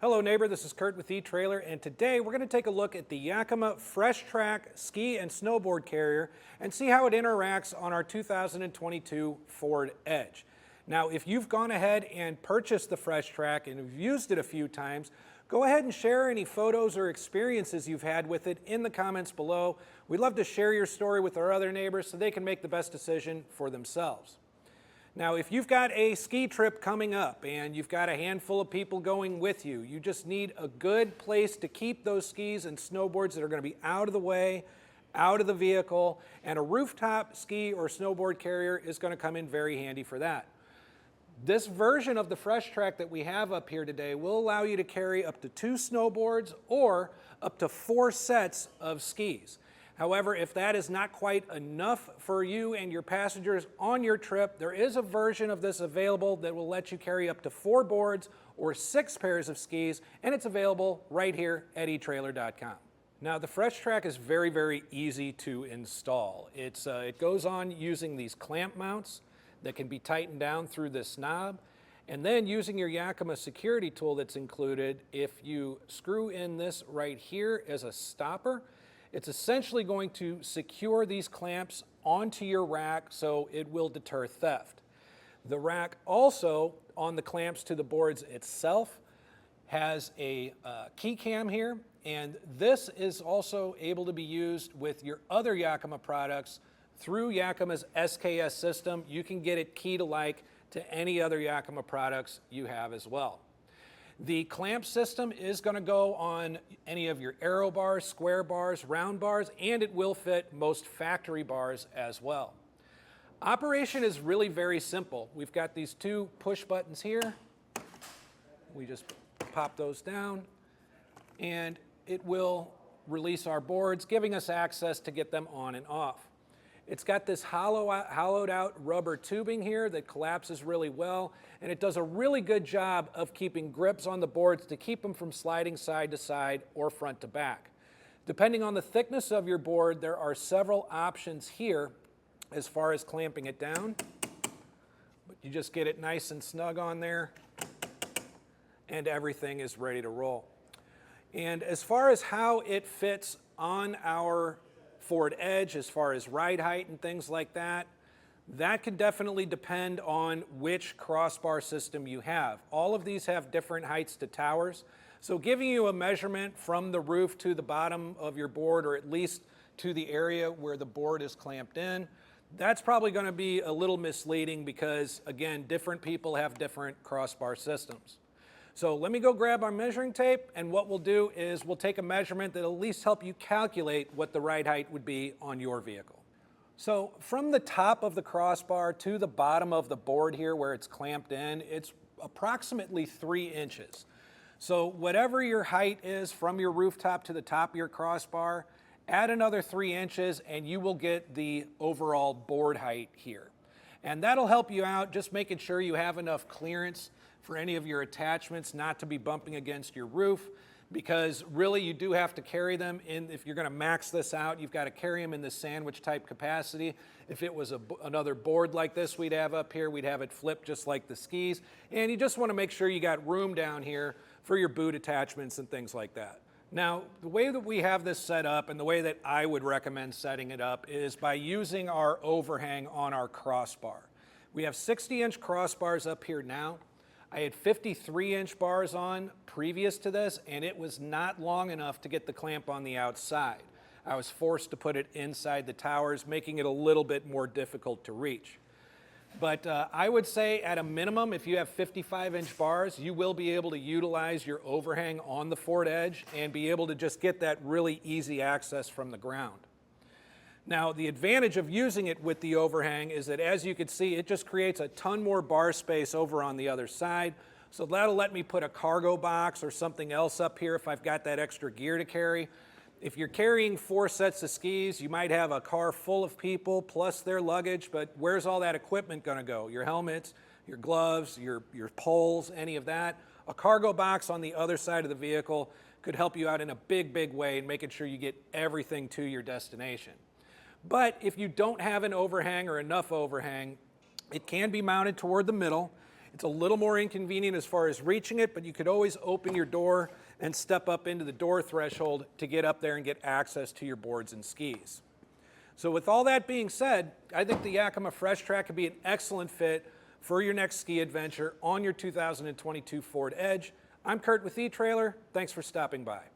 Hello neighbor, this is Curt with eTrailer, and today we're going to take a look at the Yakima FreshTrack Ski and Snowboard Carrier and see how it interacts on our 2022 Ford Edge. Now, if you've gone ahead and purchased the FreshTrack and have used it a few times, go ahead and share any photos or experiences you've had with it in the comments below. We'd love to share your story with our other neighbors so they can make the best decision for themselves. Now, if you've got a ski trip coming up and you've got a handful of people going with you, you just need a good place to keep those skis and snowboards that are going to be out of the way, out of the vehicle, and a rooftop ski or snowboard carrier is going to come in very handy for that. This version of the FreshTrack that we have up here today will allow you to carry up to 2 snowboards or up to 4 sets of skis. However, if that is not quite enough for you and your passengers on your trip, there is a version of this available that will let you carry up to 4 boards or 6 pairs of skis, and it's available right here at etrailer.com. Now, the FreshTrack is very, very easy to install. It goes on using these clamp mounts that can be tightened down through this knob, and then using your Yakima security tool that's included, if you screw in this right here as a stopper, it's essentially going to secure these clamps onto your rack so it will deter theft. The rack also, on the clamps to the boards itself, has a key cam here, and this is also able to be used with your other Yakima products through Yakima's SKS system. You can get it key-to-like to any other Yakima products you have as well. The clamp system is going to go on any of your arrow bars, square bars, round bars, and it will fit most factory bars as well. Operation is really very simple. We've got these 2 push buttons here. We just pop those down, and it will release our boards, giving us access to get them on and off. It's got this hollowed out rubber tubing here that collapses really well, and it does a really good job of keeping grips on the boards to keep them from sliding side to side or front to back. Depending on the thickness of your board, there are several options here as far as clamping it down. But you just get it nice and snug on there, and everything is ready to roll. And as far as how it fits on our Ford Edge, as far as ride height and things like that, that can definitely depend on which crossbar system you have. All of these have different heights to towers, so giving you a measurement from the roof to the bottom of your board, or at least to the area where the board is clamped in, that's probably going to be a little misleading because, again, different people have different crossbar systems. So let me go grab our measuring tape, and what we'll do is we'll take a measurement that'll at least help you calculate what the ride height would be on your vehicle. So from the top of the crossbar to the bottom of the board here where it's clamped in, it's approximately 3 inches. So whatever your height is from your rooftop to the top of your crossbar, add another 3 inches and you will get the overall board height here. And that'll help you out, just making sure you have enough clearance for any of your attachments not to be bumping against your roof, because really you do have to carry them in. If you're going to max this out, you've got to carry them in the sandwich type capacity. If it was another board like this we'd have up here, we'd have it flipped just like the skis, and you just want to make sure you got room down here for your boot attachments and things like that. Now, the way that we have this set up and the way that I would recommend setting it up is by using our overhang on our crossbar. We have 60-inch crossbars up here now. I had 53-inch bars on previous to this, and it was not long enough to get the clamp on the outside. I was forced to put it inside the towers, making it a little bit more difficult to reach. But I would say at a minimum, if you have 55-inch bars, you will be able to utilize your overhang on the Ford Edge and be able to just get that really easy access from the ground. Now, the advantage of using it with the overhang is that, as you can see, it just creates a ton more bar space over on the other side. So that'll let me put a cargo box or something else up here if I've got that extra gear to carry. If you're carrying 4 sets of skis, you might have a car full of people plus their luggage, but where's all that equipment going to go? Your helmets, your gloves, your poles, any of that. A cargo box on the other side of the vehicle could help you out in a big, big way in making sure you get everything to your destination. But if you don't have an overhang or enough overhang, it can be mounted toward the middle, It's a little more inconvenient as far as reaching it, but you could always open your door and step up into the door threshold to get up there and get access to your boards and skis. So with all that being said, I think the Yakima FreshTrack could be an excellent fit for your next ski adventure on your 2022 Ford Edge. I'm Curt with eTrailer. Thanks for stopping by.